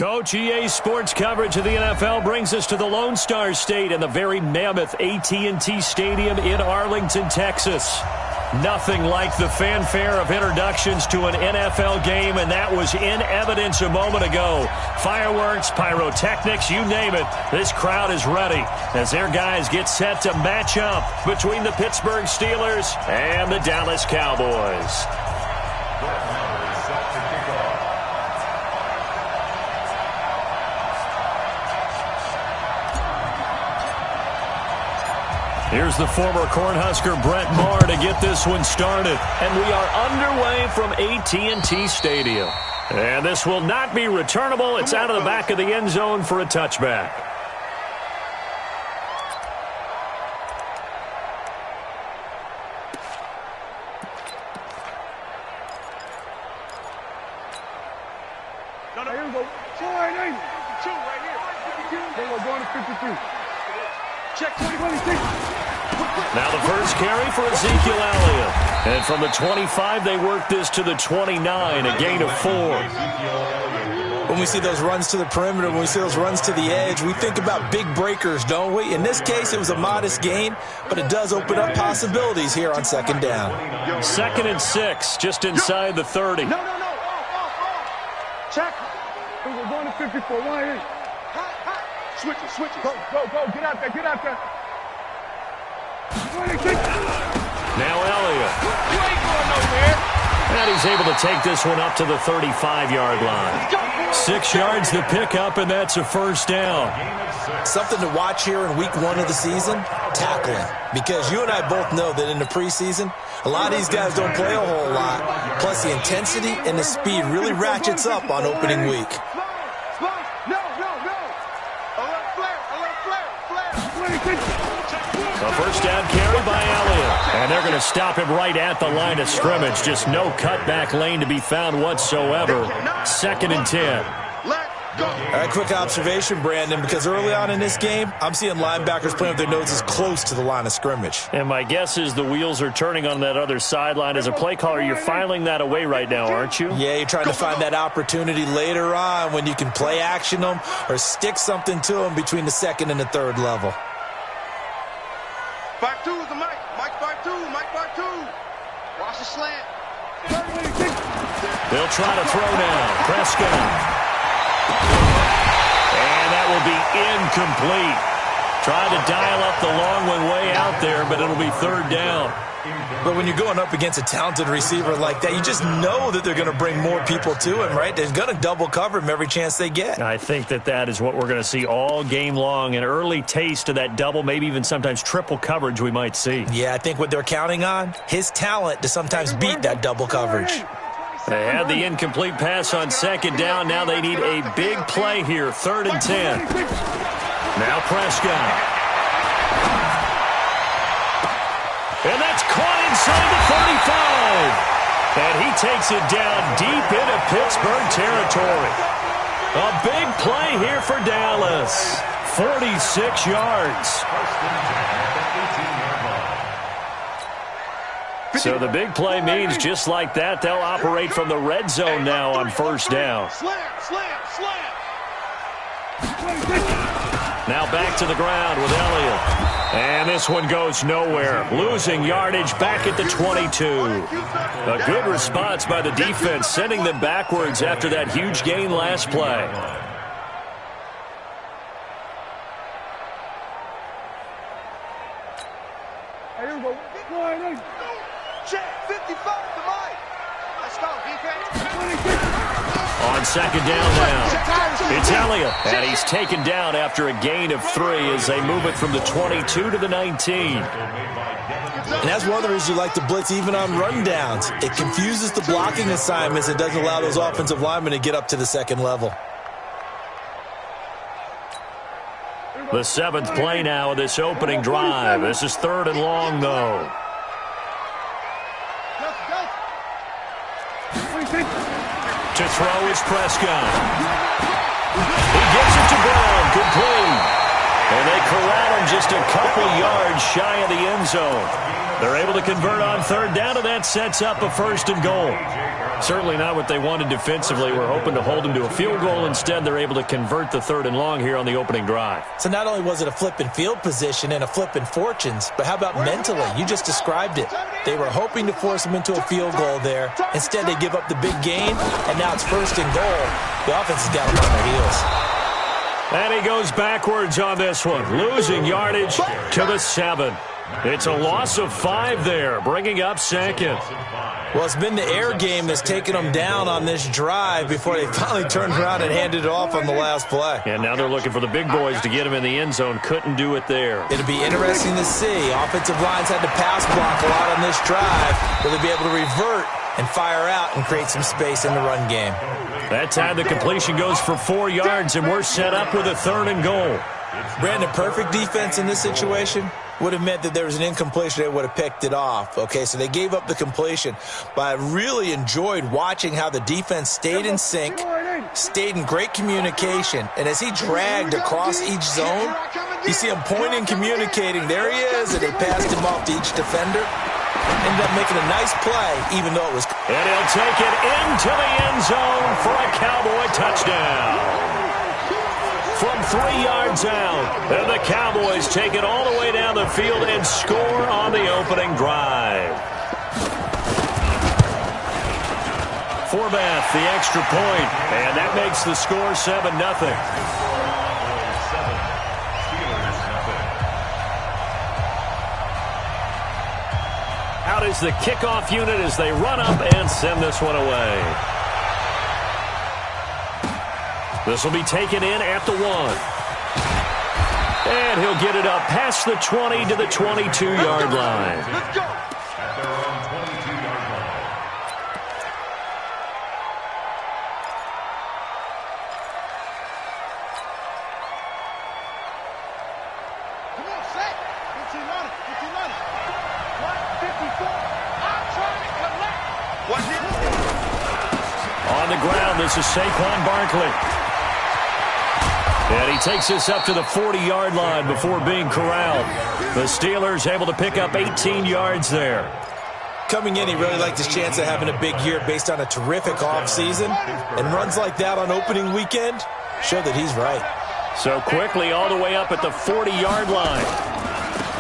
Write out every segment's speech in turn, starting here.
Coach, EA Sports coverage of the NFL brings us to the Lone Star State and the very mammoth AT&T Stadium in Arlington, Texas. Nothing like the fanfare of introductions to an NFL game, and that was in evidence a moment ago. Fireworks, pyrotechnics, you name it. This crowd is ready as their guys get set to match up between the Pittsburgh Steelers and the Dallas Cowboys. Here's the former Cornhusker Brett Maher to get this one started. And we are underway from AT&T Stadium. And this will not be returnable. It's out of the back of the end zone for a touchback. Here we go. 2-8-8. 2 right here. Then we're going to 53. Check 2026. Now the first carry for Ezekiel Elliott. And from the 25, they work this to the 29, a gain of 4. When we see those runs to the perimeter, when we see those runs to the edge, we think about big breakers, don't we? In this case, it was a modest gain, but it does open up possibilities here on second down. 2nd and 6, just inside the 30. No. Check. We're going to 54. 1-8. Switch it. Go. Get out there. Now Elliott. You ain't going nowhere. And he's able to take this one up to the 35-yard line. 6 yards the pickup, and that's a first down. Something to watch here in week 1 of the season, tackling. Because you and I both know that in the preseason, a lot of these guys don't play a whole lot. Plus the intensity and the speed really ratchets up on opening week. A first down carry by Elliott. And they're going to stop him right at the line of scrimmage. Just no cutback lane to be found whatsoever. 2nd and 10. All right, quick observation, Brandon, because early on in this game, I'm seeing linebackers playing with their noses close to the line of scrimmage. And my guess is the wheels are turning on that other sideline. As a play caller, you're filing that away right now, aren't you? Yeah, you're trying to find that opportunity later on when you can play action them or stick something to them between the 2nd and the 3rd level. 5-2 is the Mike. Mike 5-2. Watch the slant. They'll try to throw now. Prescott. And that will be incomplete. Tried to dial up the long one way out there, but it'll be 3rd down. But when you're going up against a talented receiver like that, you just know that they're going to bring more people to him, right? They're going to double cover him every chance they get. I think that is what we're going to see all game long. An early taste of that double, maybe even sometimes triple coverage we might see. Yeah, I think what they're counting on, his talent to sometimes beat that double coverage. They had the incomplete pass on 2nd down. Now they need a big play here. 3rd and 10. Now Prescott. And that's caught inside the 35. And he takes it down deep into Pittsburgh territory. A big play here for Dallas. 46 yards. So the big play means just like that, they'll operate from the red zone now on 1st down. Slam. Now back to the ground with Elliott. And this one goes nowhere. Losing yardage back at the 22. A good response by the defense, sending them backwards after that huge gain last play. Here we go. Check 55 to Mike. Let's go, defense. On 2nd down now, it's Elliott. And he's taken down after a gain of 3 as they move it from the 22 to the 19. And that's one of the reasons you like to blitz even on rundowns. It confuses the blocking assignments. It doesn't allow those offensive linemen to get up to the 2nd level. The 7th play now of this opening drive. This is 3rd and long, though. To throw is Prescott. He gives it to Brown. Complete. And they corral him just a couple yards yards shy of the end zone. They're able to convert on third down, and that sets up a 1st and goal. Certainly not what they wanted defensively. We're hoping to hold them to a field goal. Instead, they're able to convert the 3rd and long here on the opening drive. So not only was it a flip in field position and a flip in fortunes, but how about mentally? You just described it. They were hoping to force them into a field goal there. Instead, they give up the big gain, and now it's 1st and goal. The offense has got them on their heels. And he goes backwards on this one, losing yardage to the 7. It's a loss of 5 there, bringing up 2nd. Well, it's been the air game that's taken them down on this drive before they finally turned around and handed it off on the last play. And now they're looking for the big boys to get them in the end zone. Couldn't do it there. It'll be interesting to see. Offensive lines had to pass block a lot on this drive. Will they be able to revert and fire out and create some space in the run game? That time the completion goes for 4 yards, and we're set up with a 3rd and goal. Brandon, perfect defense in this situation would have meant that there was an incompletion. They would have picked it off. Okay, so they gave up the completion. But I really enjoyed watching how the defense stayed in sync, stayed in great communication. And as he dragged across each zone, you see him pointing, communicating. There he is, and they passed him off to each defender. Ended up making a nice play, even though it was... And he'll take it into the end zone for a Cowboy touchdown. From 3 yards out, and the Cowboys take it all the way down the field and score on the opening drive. Forbath, the extra point, and that makes the score 7-0. Out is the kickoff unit as they run up and send this one away. This will be taken in at the 1. And he'll get it up past the 20 to the 22-yard line. Let's go. Come on, set. 15 running. 15 running. 154. I'm trying to collect. What's it? On the ground, this is Saquon Barkley. And he takes this up to the 40-yard line before being corralled. The Steelers able to pick up 18 yards there. Coming in, he really liked his chance of having a big year based on a terrific offseason. And runs like that on opening weekend show that he's right. So quickly all the way up at the 40-yard line.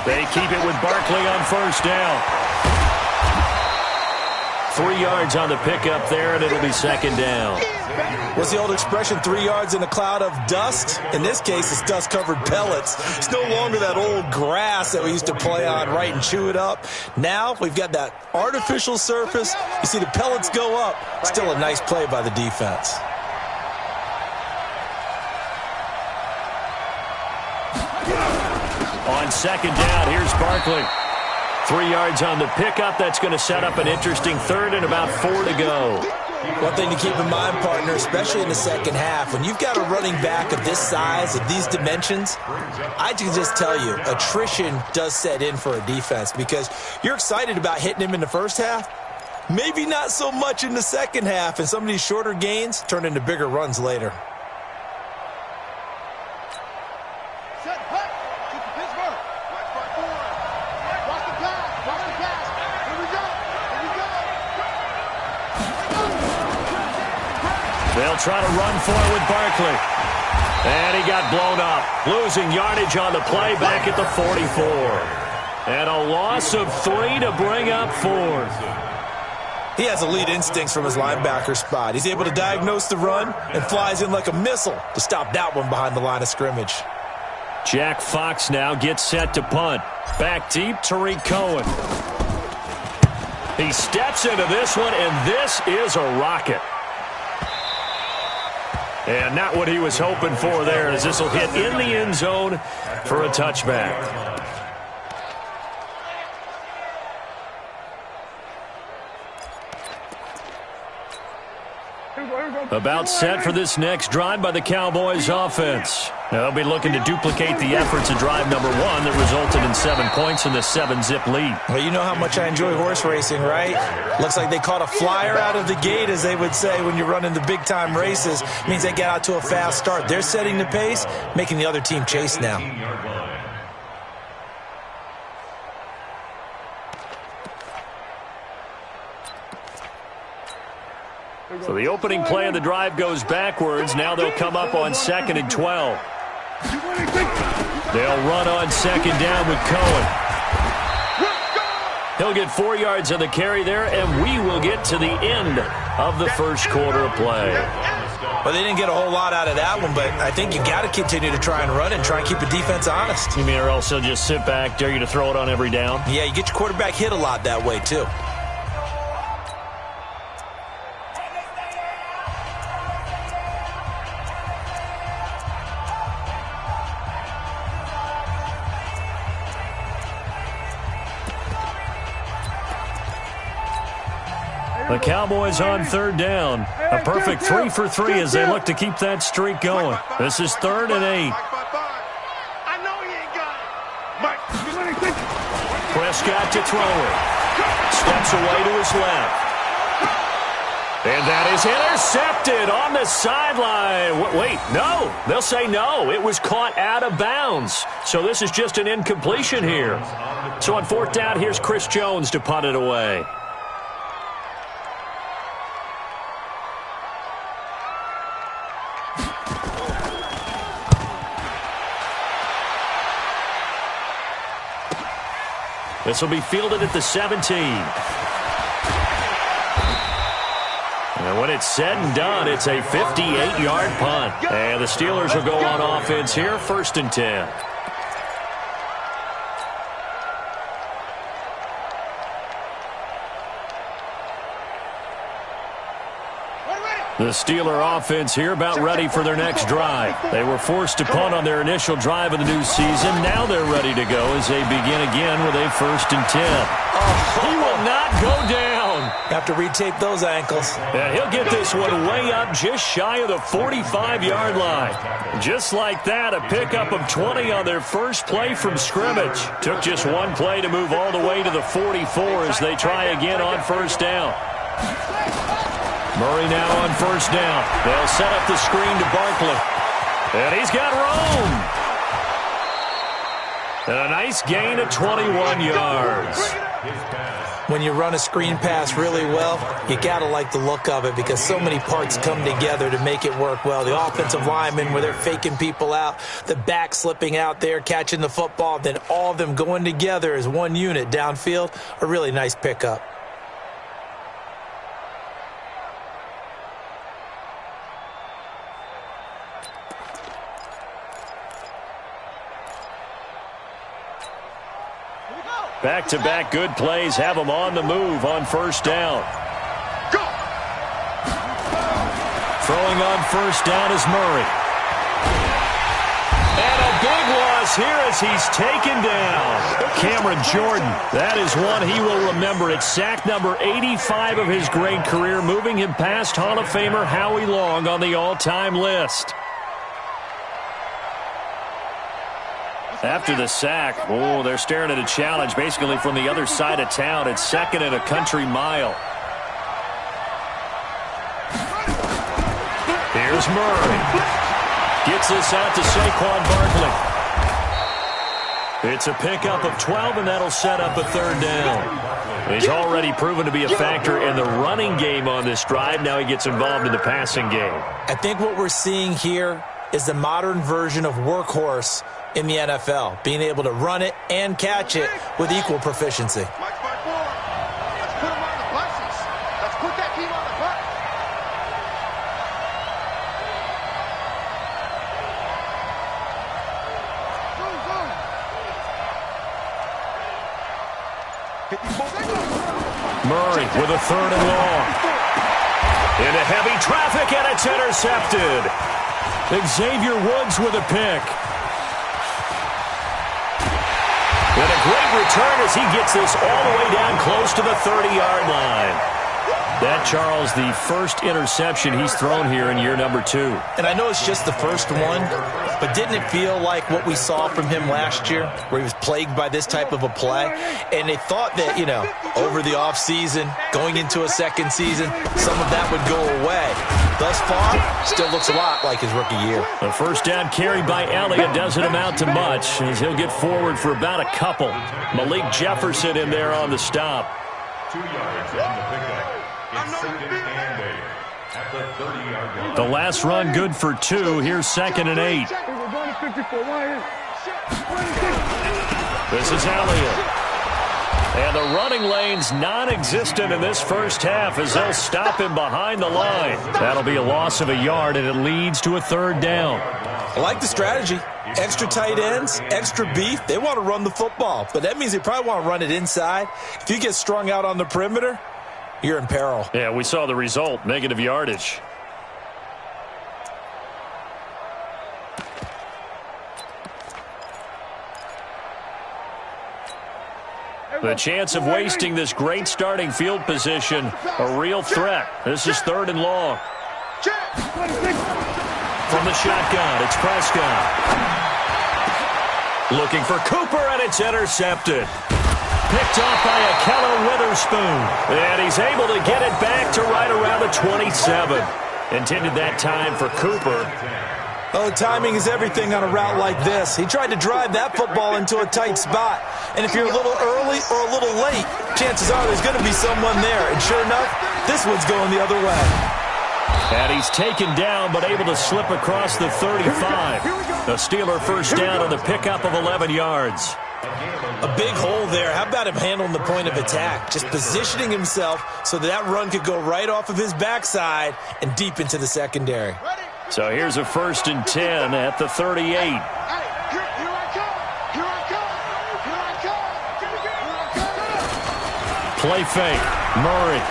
They keep it with Barkley on 1st down. 3 yards on the pickup there, and it'll be 2nd down. What's the old expression, 3 yards in a cloud of dust? In this case, it's dust-covered pellets. It's no longer that old grass that we used to play on, right, and chew it up. Now we've got that artificial surface. You see the pellets go up. Still a nice play by the defense. On 2nd down, here's Barkley. 3 yards on the pickup. That's going to set up an interesting 3rd and about 4 to go. One thing to keep in mind, partner, especially in the second half, when you've got a running back of this size, of these dimensions, I can just tell you, attrition does set in for a defense because you're excited about hitting him in the first half, maybe not so much in the second half, and some of these shorter gains turn into bigger runs later. Set, hut. Shoot to Pittsburgh. Watch by 4. Watch the pass. Watch the pass. Here we go. Here we go. They'll try to run for it with Barkley. And he got blown up. Losing yardage on the play back at the 44. And a loss of 3 to bring up 4th. He has elite instincts from his linebacker spot. He's able to diagnose the run and flies in like a missile to stop that one behind the line of scrimmage. Jack Fox now gets set to punt. Back deep, Tariq Cohen. He steps into this one, and this is a rocket. And not what he was hoping for there, as this will hit in the end zone for a touchback. About set for this next drive by the Cowboys offense. They'll be looking to duplicate the efforts of drive number 1 that resulted in 7 points in the 7-zip lead. Well, you know how much I enjoy horse racing, right? Looks like they caught a flyer out of the gate, as they would say when you're running the big-time races. Means they get out to a fast start. They're setting the pace, making the other team chase now. So the opening play of the drive goes backwards. Now they'll come up on 2nd and 12. They'll run on 2nd down with Cohen. He'll get 4 yards on the carry there, and we will get to the end of the first quarter of play. Well, they didn't get a whole lot out of that one, but I think you got to continue to try and run and try and keep the defense honest. You mean or else he'll just sit back, dare you to throw it on every down? Yeah, you get your quarterback hit a lot that way, too. The Cowboys on 3rd down. A perfect 3 for 3 as they look to keep that streak going. This is 3rd and 8. I know he ain't got it. Prescott to throw it. Steps away to his left. And that is intercepted on the sideline. Wait, no. They'll say no. It was caught out of bounds. So this is just an incompletion here. So on 4th down, here's Chris Jones to punt it away. This will be fielded at the 17. And when it's said and done, it's a 58-yard punt. And the Steelers will go on offense here, 1st and 10. The Steeler offense here about ready for their next drive. They were forced to punt on their initial drive of the new season. Now they're ready to go as they begin again with a 1st and 10. He will not go down. Have to retape those ankles. Yeah, he'll get this one way up just shy of the 45-yard line. Just like that, a pickup of 20 on their first play from scrimmage. Took just one play to move all the way to the 44 as they try again on 1st down. Murray now on 1st down. They'll set up the screen to Barkley. And he's got room. And a nice gain of 21 yards. When you run a screen pass really well, you got to like the look of it because so many parts come together to make it work well. The offensive linemen, where they're faking people out, the back slipping out there, catching the football, then all of them going together as one unit downfield, a really nice pickup. Back-to-back good plays have them on the move on 1st down. Go! Throwing on 1st down is Murray. And a big loss here as he's taken down. Cameron Jordan, that is one he will remember. It's sack number 85 of his great career, moving him past Hall of Famer Howie Long on the all-time list. After the sack, they're staring at a challenge basically from the other side of town. It's 2nd and a country mile. Here's Murray. Gets this out to Saquon Barkley. It's a pickup of 12, and that'll set up a 3rd down. He's already proven to be a factor in the running game on this drive. Now he gets involved in the passing game. I think what we're seeing here is the modern version of workhorse in the NFL, being able to run it and catch it with equal proficiency. Let's put him on the buses. Let's put that team on the bus. Murray with a 3rd and long. Into heavy traffic, and it's intercepted. Xavier Woods with a pick. And a great return as he gets this all the way down close to the 30-yard line. That, Charles, the first interception he's thrown here in year number 2. And I know it's just the first one, but didn't it feel like what we saw from him last year, where he was plagued by this type of a play? And they thought that, over the offseason, going into a second season, some of that would go away. Thus far, still looks a lot like his rookie year. The first down carry by Elliott doesn't amount to much, as he'll get forward for about a couple. Malik Jefferson in there on the stop. 2 yards on the pickup. It's 2nd and 8. The last run good for 2. Here's 2nd and 8. This is Elliott. And the running lane's non-existent in this first half as they'll stop him behind the line. That'll be a loss of a yard, and it leads to a 3rd down. I like the strategy. Extra tight ends, extra beef. They want to run the football, but that means they probably want to run it inside. If you get strung out on the perimeter, you're in peril. Yeah, we saw the result, negative yardage. The chance of wasting this great starting field position, a real threat. This is 3rd and long. From the shotgun, it's Prescott. Looking for Cooper, and it's intercepted. Picked off by Akello Witherspoon. And he's able to get it back to right around the 27. Intended that time for Cooper. Oh, timing is everything on a route like this. He tried to drive that football into a tight spot. And if you're a little early or a little late, chances are there's going to be someone there. And sure enough, this one's going the other way. And he's taken down, but able to slip across the 35. A Steeler first down on the pickup of 11 yards. A big hole there. How about him handling the point of attack? Just positioning himself so that run could go right off of his backside and deep into the secondary. So here's a 1st and 10 at the 38. Play fake. Murray.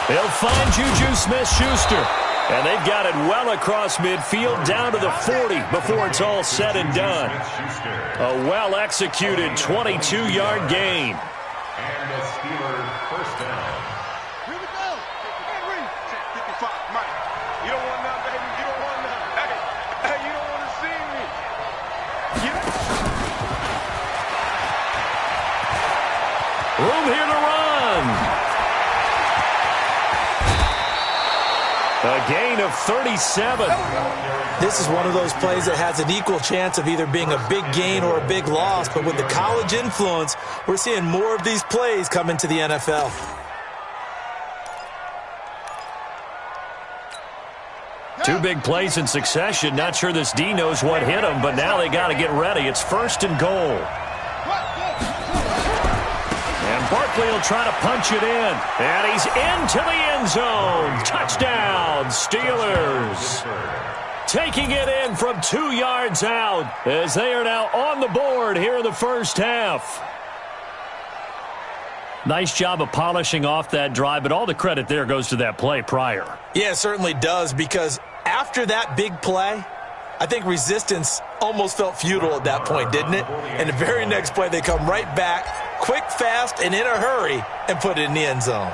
They'll find Juju Smith-Schuster. And they've got it well across midfield down to the 40 before it's all said and done. A well-executed 22-yard gain. And the Steelers first down. Here we go. Check 55. Mike, you don't want none, baby. You don't want none. Hey, you don't want to see me. Room here to run. A gain of 37. This is one of those plays that has an equal chance of either being a big gain or a big loss, but with the college influence, we're seeing more of these plays come into the NFL. Two big plays in succession. Not sure this D knows what hit him, but now they got to get ready. It's 1st and goal. And Barkley will try to punch it in. And he's into the end zone. Touchdown, Steelers. Taking it in from 2 yards out as they are now on the board here in the first half. Nice job of polishing off that drive, but all the credit there goes to that play prior. Yeah, it certainly does, because after that big play, I think resistance almost felt futile at that point, didn't it? And the very next play, they come right back, quick, fast, and in a hurry, and put it in the end zone.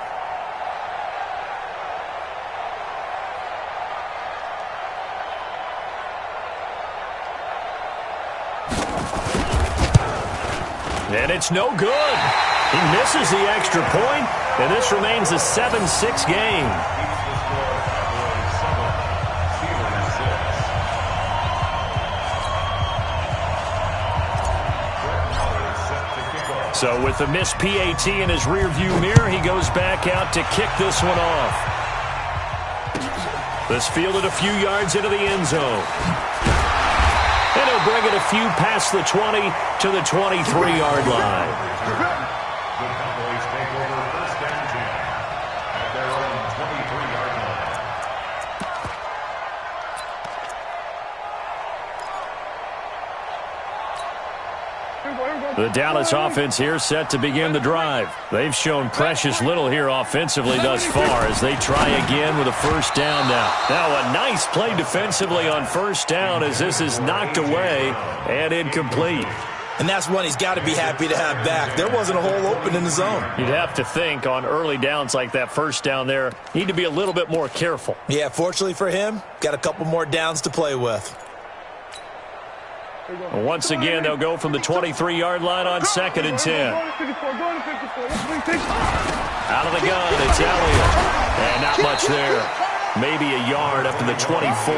And it's no good. He misses the extra point, and this remains a 7-6 game. So with the missed PAT in his rearview mirror, he goes back out to kick this one off. This fielded a few yards into the end zone. And he'll bring it a few past the 20 to the 23-yard line. The Cowboys take over 1st and 10 at their own 23-yard line. The Dallas offense here set to begin the drive. They've shown precious little here offensively thus far as they try again with a first down now. Now a nice play defensively on first down as this is knocked away and incomplete. And that's one he's got to be happy to have back. There wasn't a hole open in the zone. You'd have to think on early downs like that first down there, need to be a little bit more careful. Yeah, fortunately for him, got a couple more downs to play with. Once again, they'll go from the 23-yard line on 2nd and 10. Out of the gun, it's Elliott. And not much there. Maybe a yard up to the 24.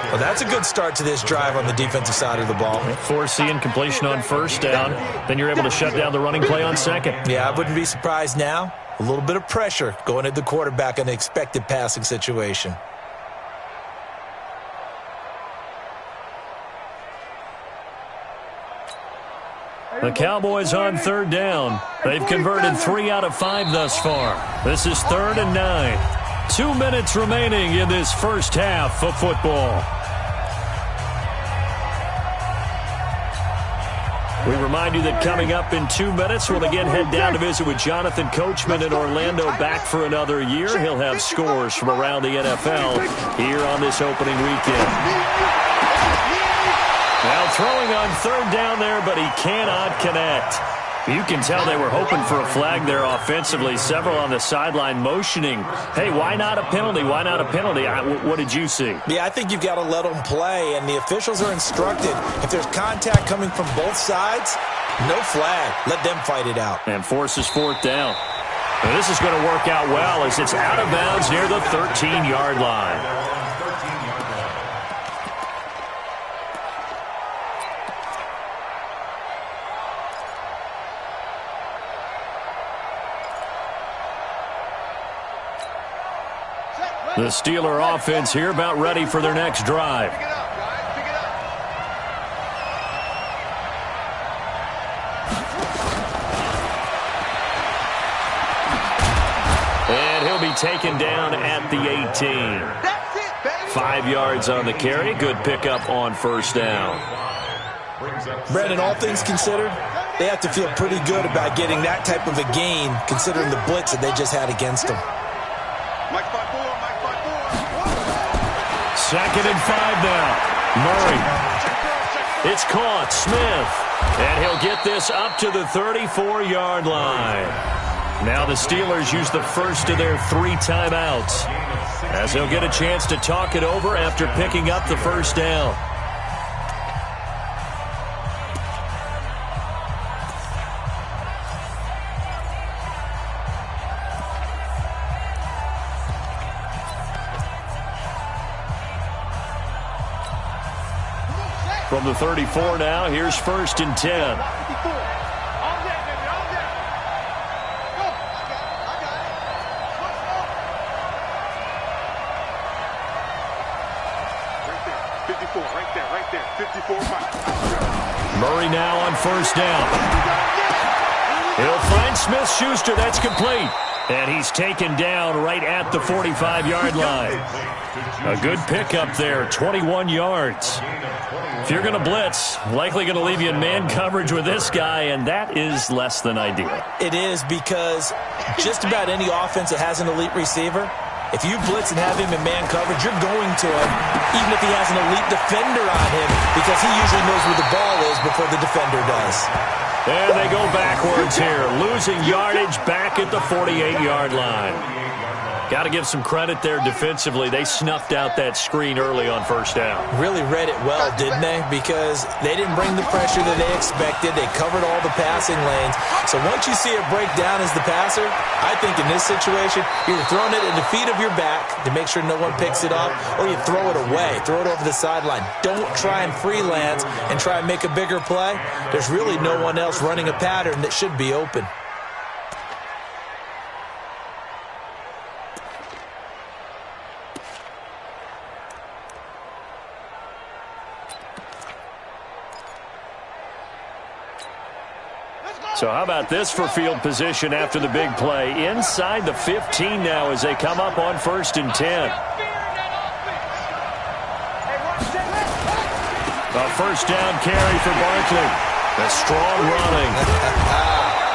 Well, that's a good start to this drive on the defensive side of the ball. Force the incompletion on first down. Then you're able to shut down the running play on 2nd. Yeah, I wouldn't be surprised now A little bit of pressure going at the quarterback in an expected passing situation. The Cowboys on third down. They've converted 3 out of 5 thus far. This is 3rd and 9. 2 minutes remaining in this first half of football. We remind you that coming up in 2 minutes, we'll again head down to visit with Jonathan Coachman in Orlando, back for another year. He'll have scores from around the NFL here on this opening weekend. Now throwing on third down there, but he cannot connect. You can tell they were hoping for a flag there offensively. Several on the sideline motioning, hey, why not a penalty? Why not a penalty? What did you see? Yeah, I think you've got to let them play, and the officials are instructed. If there's contact coming from both sides, no flag. Let them fight it out. And forces 4th down. And this is going to work out well as it's out of bounds near the 13-yard line. The Steeler offense here about ready for their next drive. And he'll be taken down at the 18. 5 yards on the carry. Good pickup on first down. Brandon, all things considered, they have to feel pretty good about getting that type of a gain considering the blitz that they just had against them. 2nd and 5 now. Murray. It's caught. Smith. And he'll get this up to the 34-yard line. Now the Steelers use the first of their 3 timeouts, as they'll get a chance to talk it over after picking up the first down. From the 34 now, here's 1st and 10. Murray now on first down. He'll find Smith-Schuster. That's complete. And he's taken down right at the 45-yard line. A good pickup there, 21 yards. If you're going to blitz, likely going to leave you in man coverage with this guy, and that is less than ideal. It is, because just about any offense that has an elite receiver, if you blitz and have him in man coverage, you're going to him, even if he has an elite defender on him, because he usually knows where the ball is before the defender does. And they go backwards here, losing yardage back at the 48-yard line. Got to give some credit there defensively. They snuffed out that screen early on first down. Really read it well, didn't they? Because they didn't bring the pressure that they expected. They covered all the passing lanes. So once you see it break down as the passer, I think in this situation, you're throwing it at the feet of your back to make sure no one picks it up, or you throw it away, throw it over the sideline. Don't try and freelance and try and make a bigger play. There's really no one else running a pattern that should be open. So how about this for field position after the big play? Inside the 15 now as they come up on 1st and 10. A first down carry for Barkley. A strong running.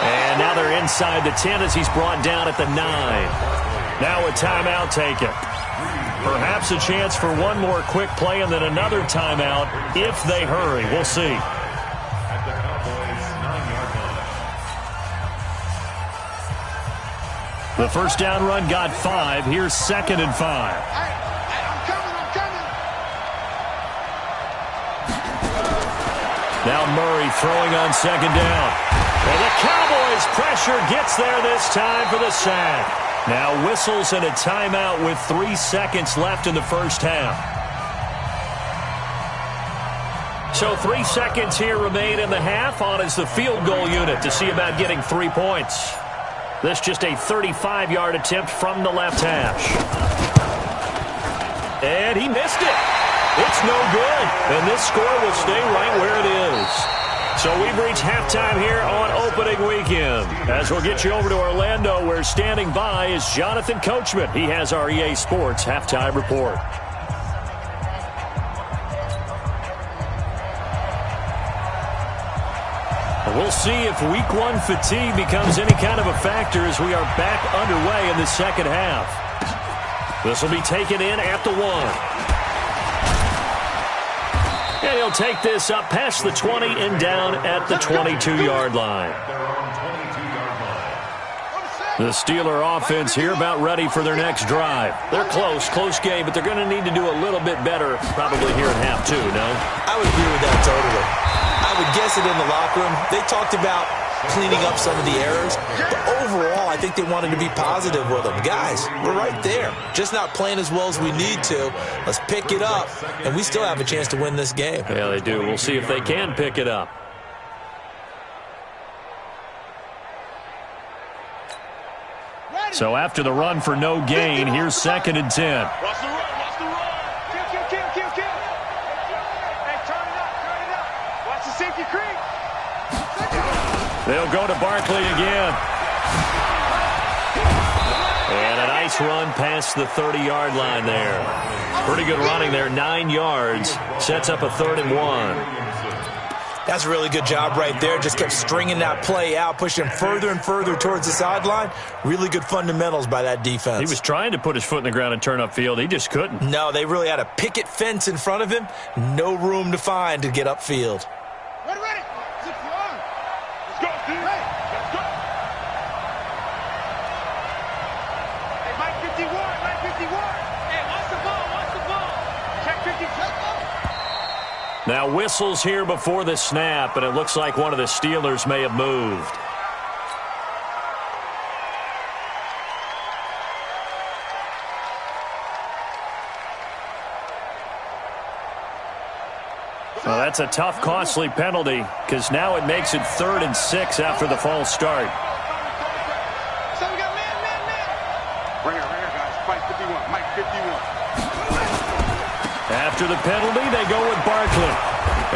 And now they're inside the 10 as he's brought down at the 9. Now a timeout taken. Perhaps a chance for one more quick play and then another timeout if they hurry. We'll see. The first down run got 5. Here's 2nd and 5. Now Murray throwing on 2nd down. And the Cowboys pressure gets there this time for the sack. Now whistles and a timeout with 3 seconds left in the first half. So 3 seconds here remain in the half. On is the field goal unit to see about getting 3 points. This just a 35-yard attempt from the left hash. And he missed it. It's no good. And this score will stay right where it is. So we've reached halftime here on opening weekend. As we'll get you over to Orlando, where standing by is Jonathan Coachman. He has our EA Sports halftime report. We'll see if week one fatigue becomes any kind of a factor as we are back underway in the second half. This will be taken in at the 1. And he'll take this up past the 20 and down at the 22-yard line. The Steeler offense here about ready for their next drive. They're close game, but they're going to need to do a little bit better probably here in half 2, no? I would agree with that totally. I would guess it in the locker room. They talked about cleaning up some of the errors, but overall, I think they wanted to be positive with them. Guys, we're right there. Just not playing as well as we need to. Let's pick it up, and we still have a chance to win this game. Yeah, they do. We'll see if they can pick it up. So after the run for no gain, here's 2nd and 10. Watch the run. Kill. Hey, turn it up. Watch the safety creep. They'll go to Barkley again. And a nice run past the 30-yard line there. Pretty good running there, 9 yards. Sets up a 3rd and 1. That's a really good job right there. Just kept stringing that play out, pushing him further and further towards the sideline. Really good fundamentals by that defense. He was trying to put his foot in the ground and turn upfield. He just couldn't. No, they really had a picket fence in front of him. No room to find to get upfield. Ready. Let's go, dude. Let's go. Hey, Mike 51. Hey, watch the ball. Check 50. Now whistles here before the snap, and it looks like one of the Steelers may have moved. Well, that's a tough, costly penalty because now it makes it 3rd and 6 after the false start. So we got man. Right here, guys. Mike 51. After the penalty, they go with Barkley.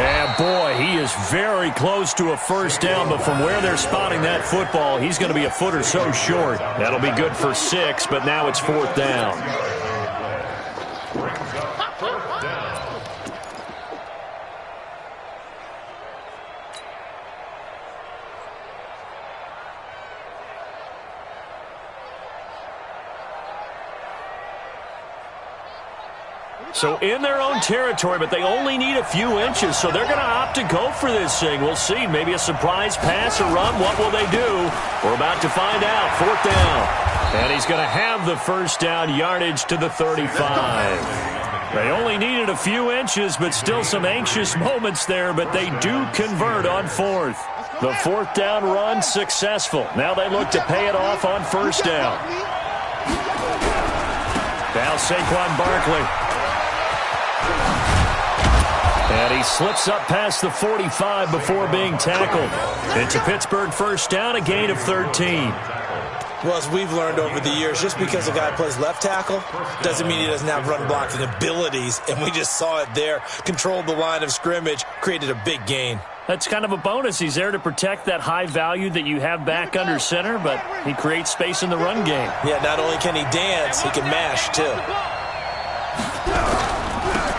And, boy, he is very close to a first down, but from where they're spotting that football, he's going to be a foot or so short. That'll be good for 6, but now it's 4th down. So in their own territory, but they only need a few inches, so they're going to opt to go for this thing. We'll see. Maybe a surprise pass or run. What will they do? We're about to find out. 4th down. And he's going to have the first down, yardage to the 35. They only needed a few inches, but still some anxious moments there, but they do convert on 4th. The 4th down run successful. Now they look to pay it off on first down. Now Saquon Barkley. And he slips up past the 45 before being tackled. Into Pittsburgh first down, a gain of 13. Well, as we've learned over the years, just because a guy plays left tackle doesn't mean he doesn't have run blocking abilities. And we just saw it there. Controlled the line of scrimmage, created a big gain. That's kind of a bonus. He's there to protect that high value that you have back under center, but he creates space in the run game. Yeah, not only can he dance, he can mash, too.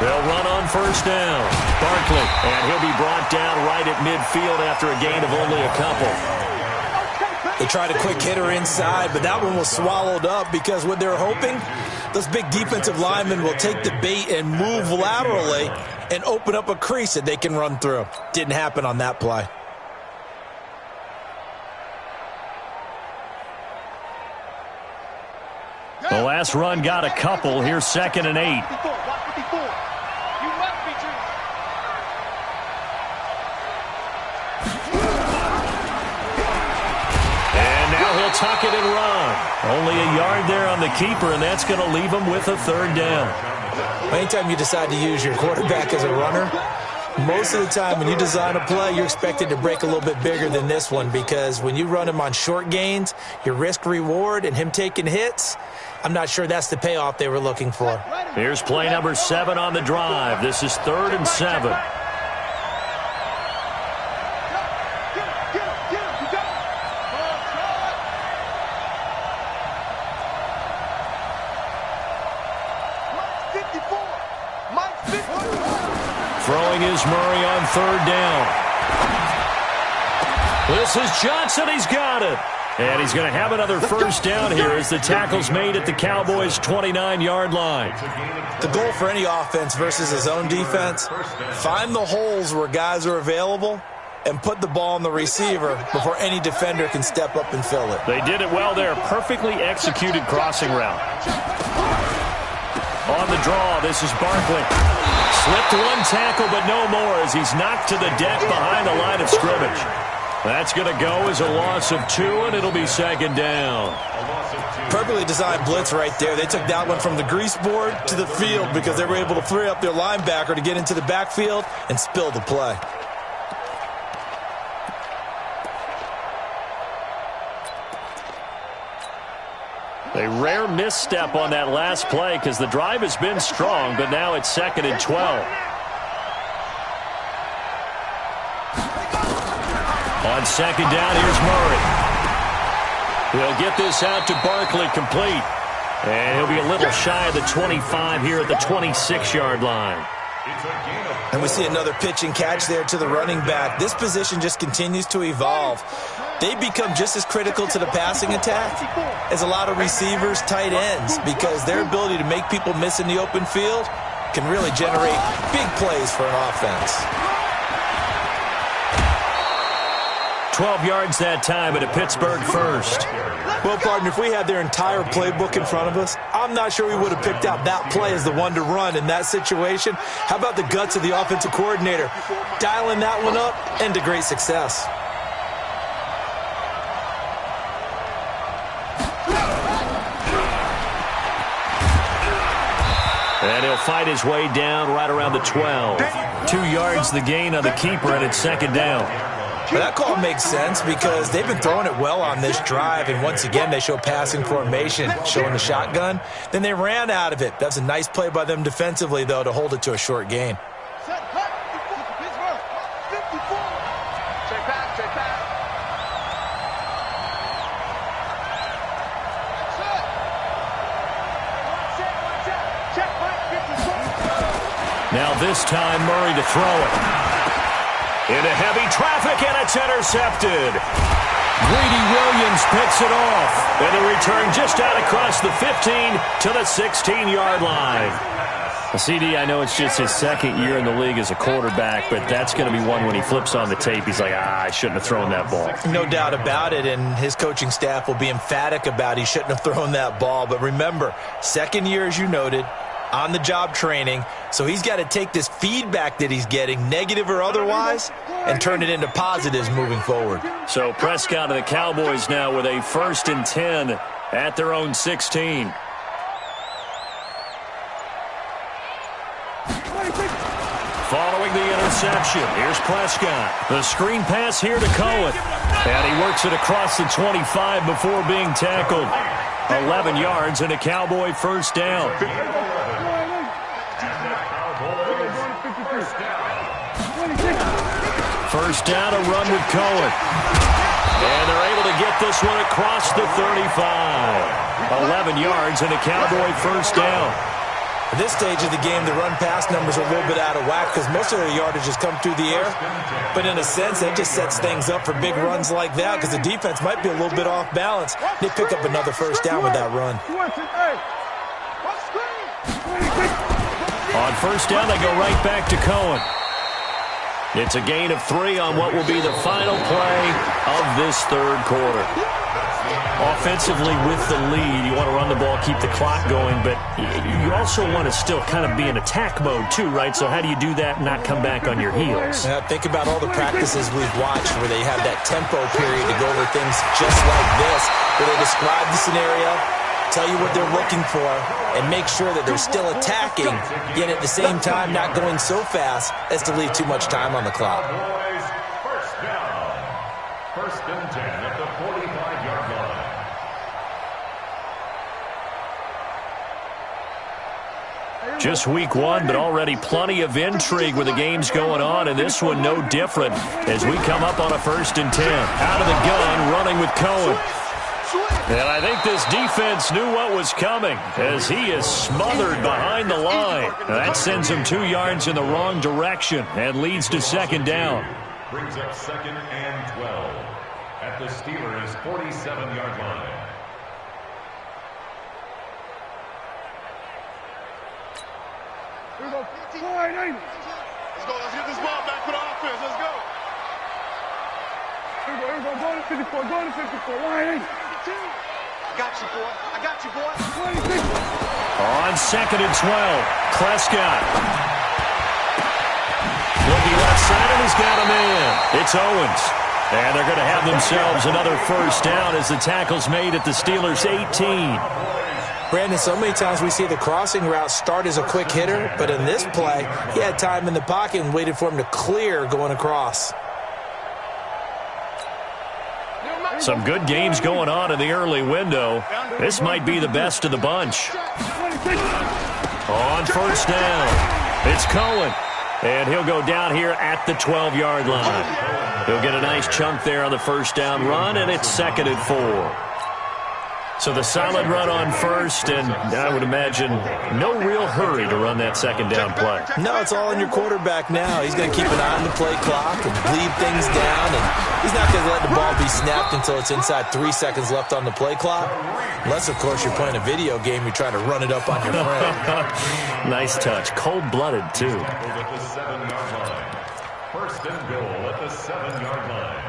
They'll run on first down. Barkley, and he'll be brought down right at midfield after a gain of only a couple. They tried a quick hitter inside, but that one was swallowed up because what they're hoping, those big defensive linemen will take the bait and move laterally and open up a crease that they can run through. Didn't happen on that play. The last run got a couple. Here's 2nd and 8. Tuck it and run. Only a yard there on the keeper, and that's going to leave him with a 3rd down. Anytime you decide to use your quarterback as a runner, Most of the time when you design a play, you're expected to break a little bit bigger than this one because when you run him on short gains, your risk-reward and him taking hits, I'm not sure that's the payoff they were looking for. Here's play number 7 on the drive. This is 3rd and 7. Throwing is Murray on 3rd down. This is Johnson. He's got it. And he's going to have another first down here as the tackle's made at the Cowboys' 29-yard line. The goal for any offense versus his own defense, find the holes where guys are available and put the ball on the receiver before any defender can step up and fill it. They did it well there. Perfectly executed crossing route. On the draw, this is Barkley. Slipped one tackle, but no more as he's knocked to the deck behind the line of scrimmage. That's going to go as a loss of 2, and it'll be 2nd down. Perfectly designed blitz right there. They took that one from the grease board to the field because they were able to free up their linebacker to get into the backfield and spill the play. A rare misstep on that last play because the drive has been strong, but now it's 2nd and 12. On 2nd down, here's Murray. He'll get this out to Barkley complete. And he'll be a little shy of the 25 here at the 26-yard line. And we see another pitch and catch there to the running back. This position just continues to evolve. They become just as critical to the passing attack as a lot of receivers, tight ends, because their ability to make people miss in the open field can really generate big plays for an offense. 12 yards that time at a Pittsburgh first. Well, partner, if we had their entire playbook in front of us, I'm not sure we would have picked out that play as the one to run in that situation. How about the guts of the offensive coordinator? Dialing that one up into great success. And he'll fight his way down right around the 12. 2 yards the gain on the keeper, and it's 2nd down. Well, that call makes sense because they've been throwing it well on this drive, and once again they show passing formation, showing the shotgun. Then they ran out of it. That's a nice play by them defensively, though, to hold it to a short gain. Now this time Murray to throw it. Into heavy traffic, and it's intercepted. Greedy Williams picks it off. And the return just out across the 15 to the 16-yard line. CD, I know it's just his 2nd year in the league as a quarterback, but that's going to be one when he flips on the tape. He's like, I shouldn't have thrown that ball. No doubt about it, and his coaching staff will be emphatic about he shouldn't have thrown that ball. But remember, 2nd year, as you noted, on-the-job training, so he's got to take this feedback that he's getting, negative or otherwise, and turn it into positives moving forward. So Prescott and the Cowboys now with a 1st and 10 at their own 16. Following the interception, here's Prescott. The screen pass here to Cohen. And he works it across the 25 before being tackled. 11 yards and a Cowboy 1st down. First down, a run with Cohen. And they're able to get this one across the 35. 11 yards and a Cowboy 1st down. At this stage of the game, the run-pass numbers are a little bit out of whack because most of their yardage has come through the air. But in a sense, that just sets things up for big runs like that because the defense might be a little bit off balance. They pick up another 1st down with that run. On 1st down, they go right back to Cohen. It's a gain of 3 on what will be the final play of this 3rd quarter. Offensively with the lead, you want to run the ball, keep the clock going, but you also want to still kind of be in attack mode too, right? So how do you do that and not come back on your heels? Think about all the practices we've watched where they have that tempo period to go over things just like this, where they describe the scenario, tell you what they're looking for, and make sure that they're still attacking, yet at the same time not going so fast as to leave too much time on the clock. First down. First and 10 at the 45-yard line. Just week one, but already plenty of intrigue with the games going on, and this one no different as we come up on a 1st and 10. Out of the gun, running with Cohen. And I think this defense knew what was coming as he is smothered behind the line. That sends him 2 yards in the wrong direction and leads to 2nd down. Brings up 2nd and 12 at the Steelers' 47-yard line. Here we go. Let's go. Let's get this ball back for the offense. Let's go. Here we go. Go to 54. Go to 54. Line 8. I got you, boy. I got you, boy. 26. On 2nd and 12, Prescott. Looking left side, and he's got him in. It's Owens. And they're going to have themselves another 1st down as the tackle's made at the Steelers' 18. Brandon, so many times we see the crossing route start as a quick hitter, but in this play, he had time in the pocket and waited for him to clear going across. Some good games going on in the early window. This might be the best of the bunch. On 1st down, it's Cohen. And he'll go down here at the 12-yard line. He'll get a nice chunk there on the 1st down run, and it's 2nd and 4. So the solid run on 1st, and I would imagine no real hurry to run that 2nd down play. No, it's all on your quarterback now. He's going to keep an eye on the play clock and bleed things down, and he's not going to let the ball be snapped until it's inside 3 seconds left on the play clock. Unless, of course, you're playing a video game, you're trying to run it up on your friend. Nice touch. Cold-blooded, too. At the 7-yard line. 1st and goal at the 7-yard line.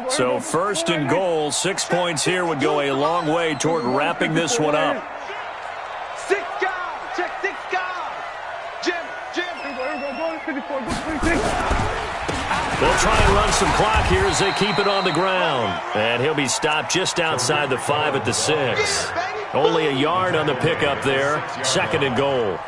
So 1st and goal, 6 points here would go a long way toward wrapping this one up. 6 guys. Check 6 guys. Jim. They'll try and run some clock here as they keep it on the ground. And he'll be stopped just outside the 5 at the 6. Only a yard on the pickup there. 2nd and goal.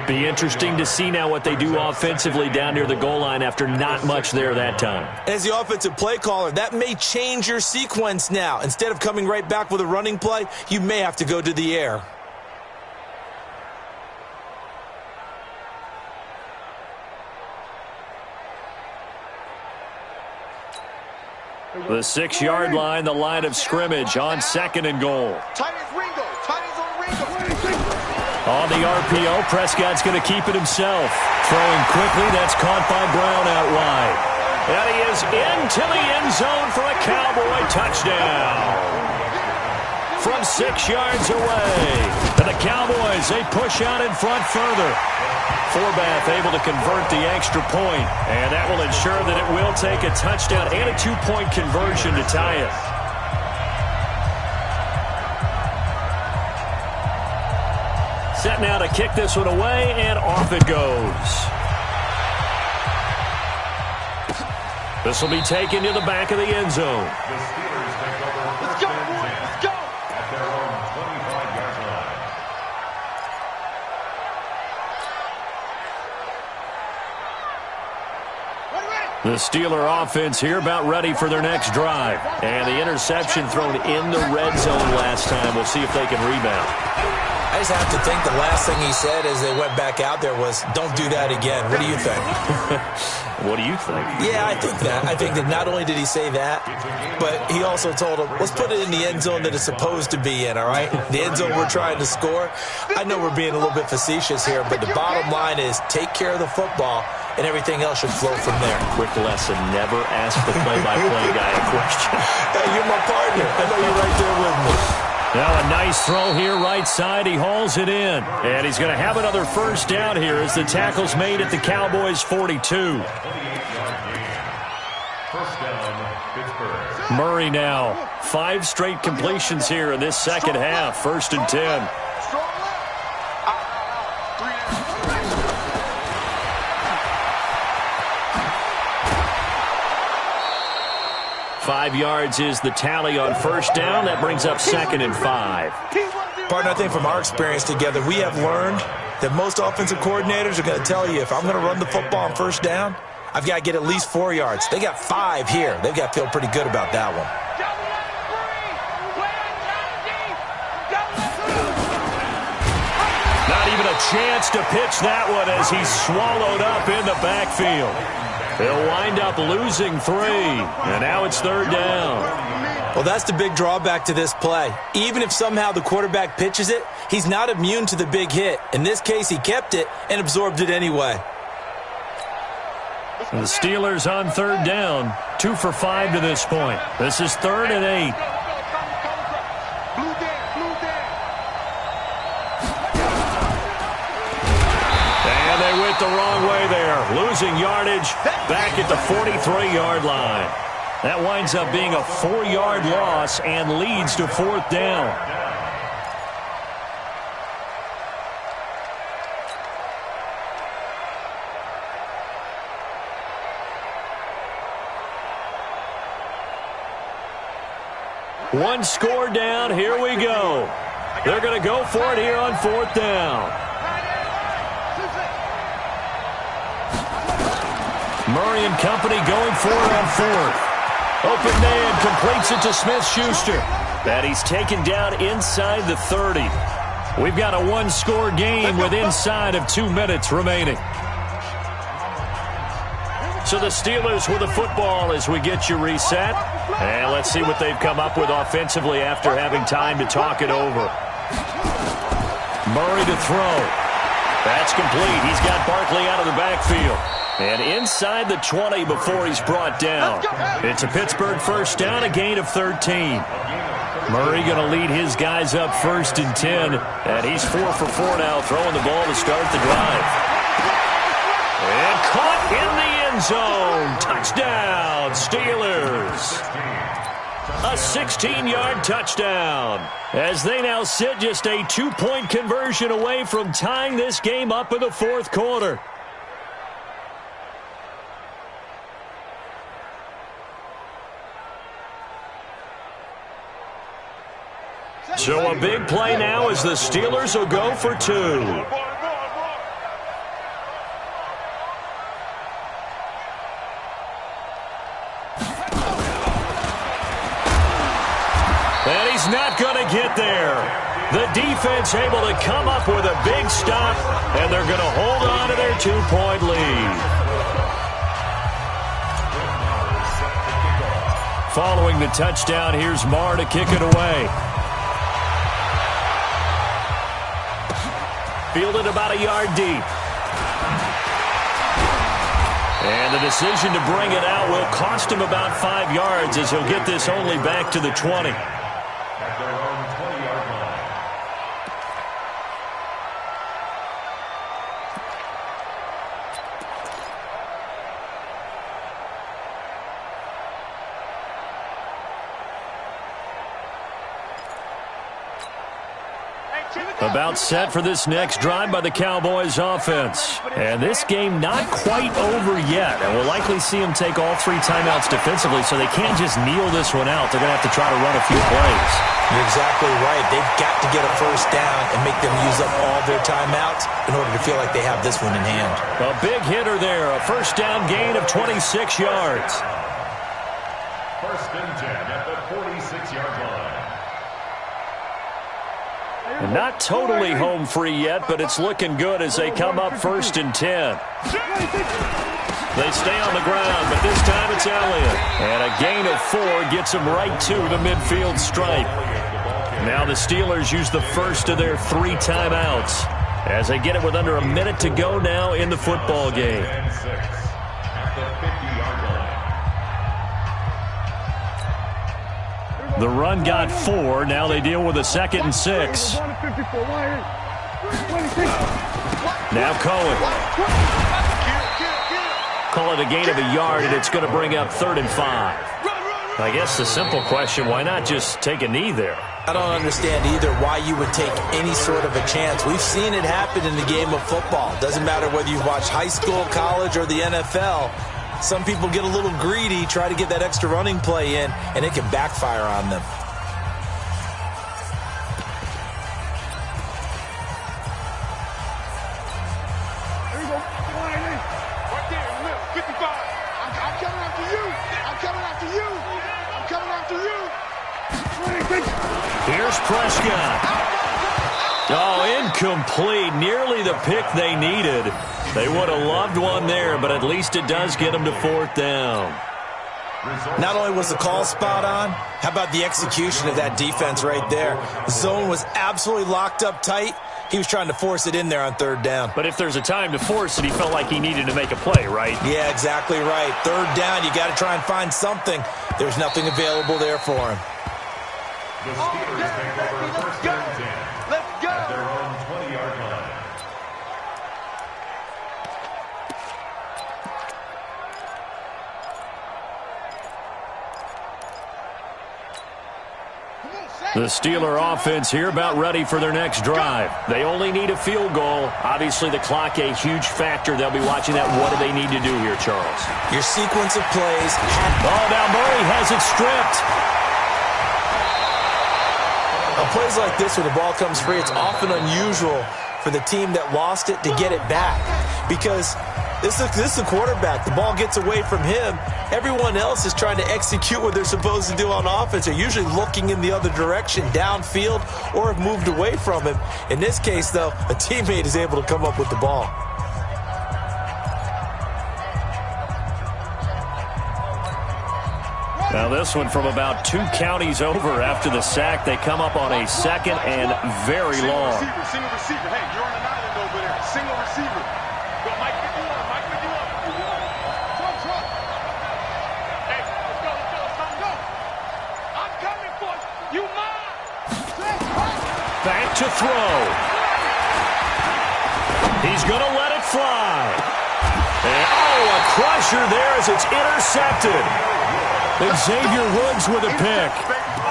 Be interesting to see now what they do offensively down near the goal line after not much there that time. As the offensive play caller, that may change your sequence now. Instead of coming right back with a running play, you may have to go to the air. The 6-yard line, the line of scrimmage on 2nd and goal. Tight ends Ringo. Tight ends on Ringo. On the RPO, Prescott's going to keep it himself. Throwing quickly, that's caught by Brown out wide. And he is into the end zone for a Cowboy touchdown. From 6 yards away. And the Cowboys, they push out in front further. Forbath able to convert the extra point, and that will ensure that it will take a touchdown and a 2-point conversion to tie it. Set now to kick this one away, and off it goes. This will be taken to the back of the end zone. The Steelers take over. Let's go, boys. Let's go. At their own 25-yard line. The Steeler offense here about ready for their next drive. And the interception thrown in the red zone last time. We'll see if they can rebound. I just have to think the last thing he said as they went back out there was, don't do that again. What do you think? What do you think? Yeah, I think that. I think that not only did he say that, but he also told him, let's put it in the end zone that it's supposed to be in, all right? The end zone we're trying to score. I know we're being a little bit facetious here, but the bottom line is take care of the football, and everything else should flow from there. Quick lesson, never ask the play-by-play guy a question. Hey, you're my partner. I know you're right there with me. Now a nice throw here right side. He hauls it in. And he's going to have another 1st down here as the tackle's made at the Cowboys' 42. 28-yard gain. First down, Pittsburgh. Murray now. 5 straight completions here in this second half. 1st and 10. Strong left. 3 down. 5 yards is the tally on first down. That brings up 2nd and 5. Partner, I think from our experience together, we have learned that most offensive coordinators are going to tell you, if I'm going to run the football on first down, I've got to get at least 4 yards. They got 5 here. They've got to feel pretty good about that one. Not even a chance to pitch that one as he's swallowed up in the backfield. They'll wind up losing 3, and now it's 3rd down. Well, that's the big drawback to this play. Even if somehow the quarterback pitches it, he's not immune to the big hit. In this case, he kept it and absorbed it anyway. The Steelers on 3rd down, 2 for 5 to this point. This is 3rd and 8. And they went the wrong way there, losing yardage back at the 43-yard line. That winds up being a 4-yard loss and leads to 4th down. One score down. Here we go. They're going to go for it here on 4th down. Murray and company going for it on 4th. Open man completes it to Smith-Schuster. And he's taken down inside the 30. We've got a one-score game with inside of 2 minutes remaining. So the Steelers with the football as we get you reset. And let's see what they've come up with offensively after having time to talk it over. Murray to throw. That's complete. He's got Barkley out of the backfield. And inside the 20 before he's brought down. It's a Pittsburgh first down, a gain of 13. Murray going to lead his guys up 1st and 10. And he's 4 for 4 now, throwing the ball to start the drive. And caught in the end zone. Touchdown, Steelers. A 16-yard touchdown. As they now sit just a 2-point conversion away from tying this game up in the 4th quarter. So a big play now as the Steelers will go for 2. And he's not going to get there. The defense able to come up with a big stop, and they're going to hold on to their 2-point lead. Following the touchdown, here's Marr to kick it away. Fielded about a yard deep. And the decision to bring it out will cost him about 5 yards as he'll get this only back to the 20. About set for this next drive by the Cowboys offense. And this game not quite over yet. And we'll likely see them take all 3 timeouts defensively, so they can't just kneel this one out. They're going to have to try to run a few plays. You're exactly right. They've got to get a first down and make them use up all their timeouts in order to feel like they have this one in hand. A big hitter there. A first down gain of 26 yards. 1st and 10 at the 46-yard line. Not totally home free yet, but it's looking good as they come up 1st and 10. They stay on the ground, but this time it's Elliott. And a gain of 4 gets them right to the midfield stripe. Now the Steelers use the first of their 3 timeouts as they get it with under a minute to go now in the football game. The run got 4. Now they deal with a 2nd and 6. Now Cohen. Call it a gain of a yard, and it's going to bring up 3rd and 5. I guess the simple question, why not just take a knee there? I don't understand either why you would take any sort of a chance. We've seen it happen in the game of football. Doesn't matter whether you've watched high school, college, or the NFL. some people get a little greedy, try to get that extra running play in, and it can backfire on them. Here we go. Right there in the middle. 55. I'm coming after you. I'm coming after you. I'm coming after you. Here's Prescott. Oh, incomplete. Nearly the pick they needed. They would have loved one there, but at least it does get them to 4th down. Not only was the call spot on, how about the execution of that defense right there? The zone was absolutely locked up tight. He was trying to force it in there on 3rd down. But if there's a time to force it, he felt like he needed to make a play, right? Yeah, exactly right. 3rd down, you got to try and find something. There's nothing available there for him. The Steelers take over 1st and 10. Let's go. At their own 20-yard line. The Steeler offense here about ready for their next drive. They only need a field goal. Obviously, the clock a huge factor. They'll be watching that. What do they need to do here, Charles? Your sequence of plays. Oh, now Murray has it stripped. Plays like this where the ball comes free, it's often unusual for the team that lost it to get it back. Because this is the quarterback. The ball gets away from him. Everyone else is trying to execute what they're supposed to do on offense. They're usually looking in the other direction, downfield, or have moved away from him. In this case, though, a teammate is able to come up with the ball. Now this one from about 2 counties over after the sack. They come up on a 2nd and very long. Single receiver. Hey, you're on an island over there. Single receiver. Go, Mike, pick you up. Mike, pick you up. Truck. Hey, let's go. I'm coming for you. You mine. Back to throw. He's going to let it fly. And, a crusher there as it's intercepted. Xavier Woods with a pick.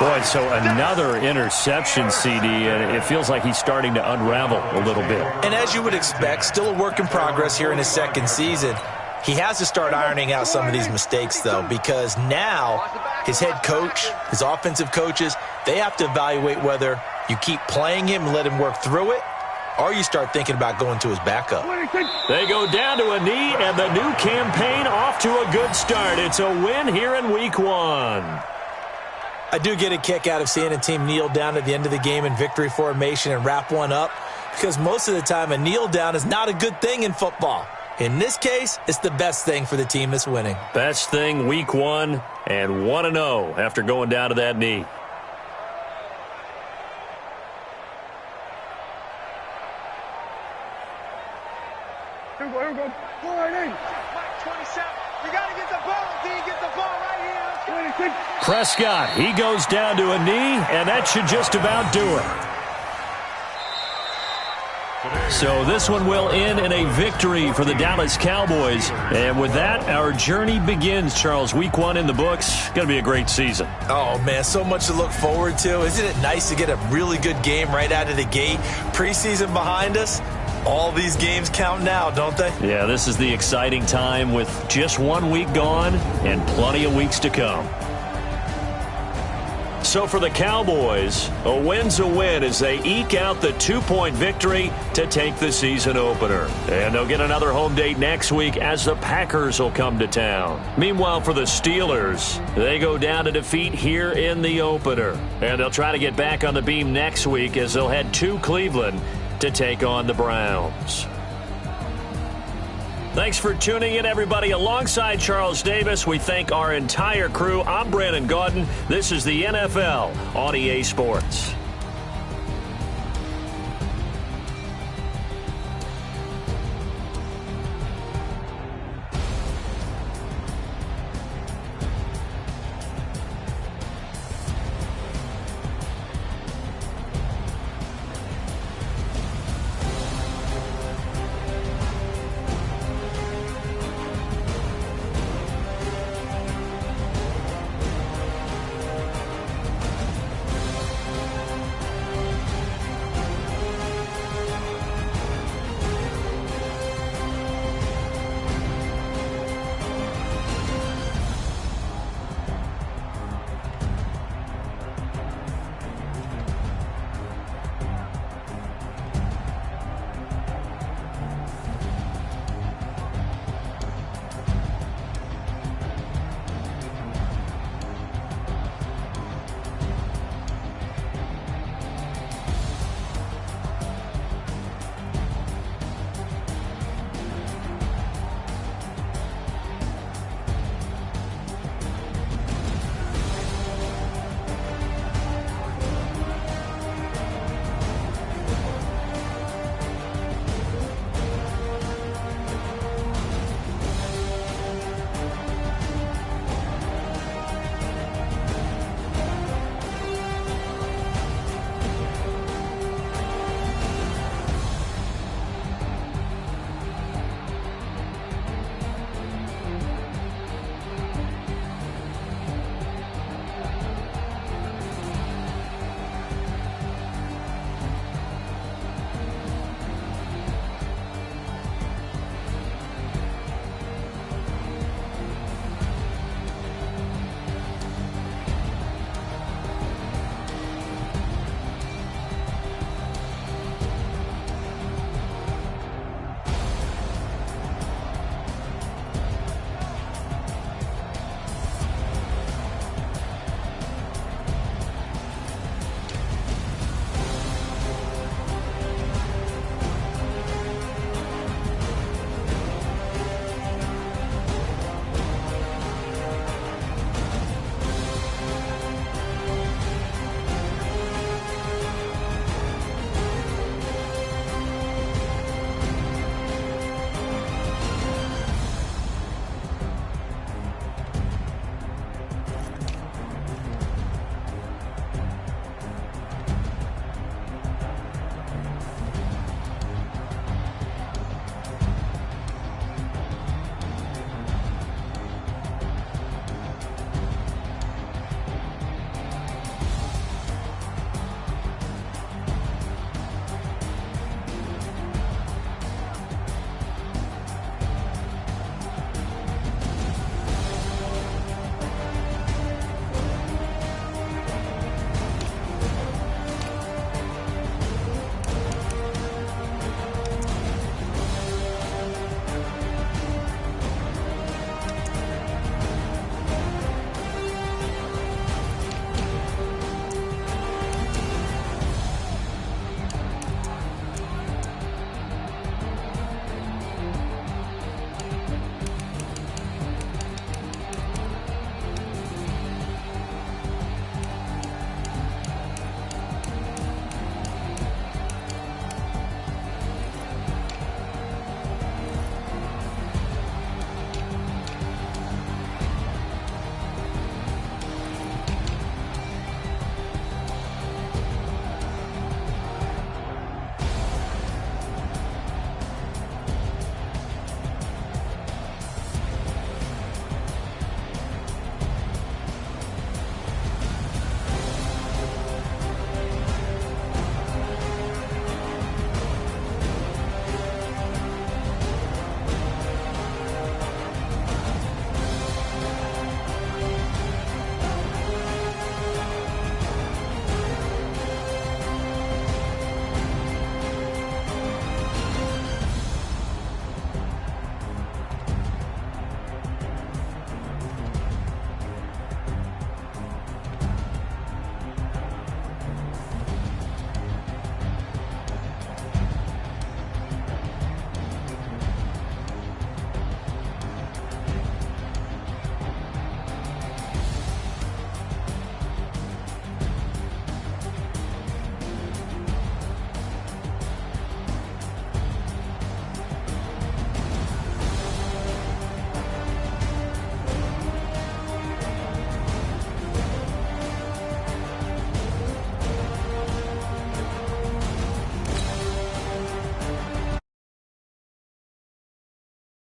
Boy, so another interception, CD, and it feels like he's starting to unravel a little bit. And as you would expect, still a work in progress here in his 2nd season. He has to start ironing out some of these mistakes, though, because now his head coach, his offensive coaches, they have to evaluate whether you keep playing him and let him work through it, or you start thinking about going to his backup. They go down to a knee, and the new campaign off to a good start. It's a win here in Week 1. I do get a kick out of seeing a team kneel down at the end of the game in victory formation and wrap one up, because most of the time a kneel down is not a good thing in football. In this case, it's the best thing for the team that's winning. Best thing Week 1 and 1-0 after going down to that knee. Here we go. Go right in. Mike, 27. You got to get the ball. Get the ball right here. 26. Prescott, he goes down to a knee, and that should just about do it. So this one will end in a victory for the Dallas Cowboys. And with that, our journey begins, Charles. Week 1 in the books. Going to be a great season. Oh, man, so much to look forward to. Isn't it nice to get a really good game right out of the gate? Preseason behind us. All these games count now, don't they? Yeah, this is the exciting time with just 1 week gone and plenty of weeks to come. So for the Cowboys, a win's a win as they eke out the 2-point victory to take the season opener. And they'll get another home date next week as the Packers will come to town. Meanwhile, for the Steelers, they go down to defeat here in the opener. And they'll try to get back on the beam next week as they'll head to Cleveland to take on the Browns. Thanks for tuning in, everybody. Alongside Charles Davis, we thank our entire crew. I'm Brandon Gaudin. This is the NFL on EA Sports.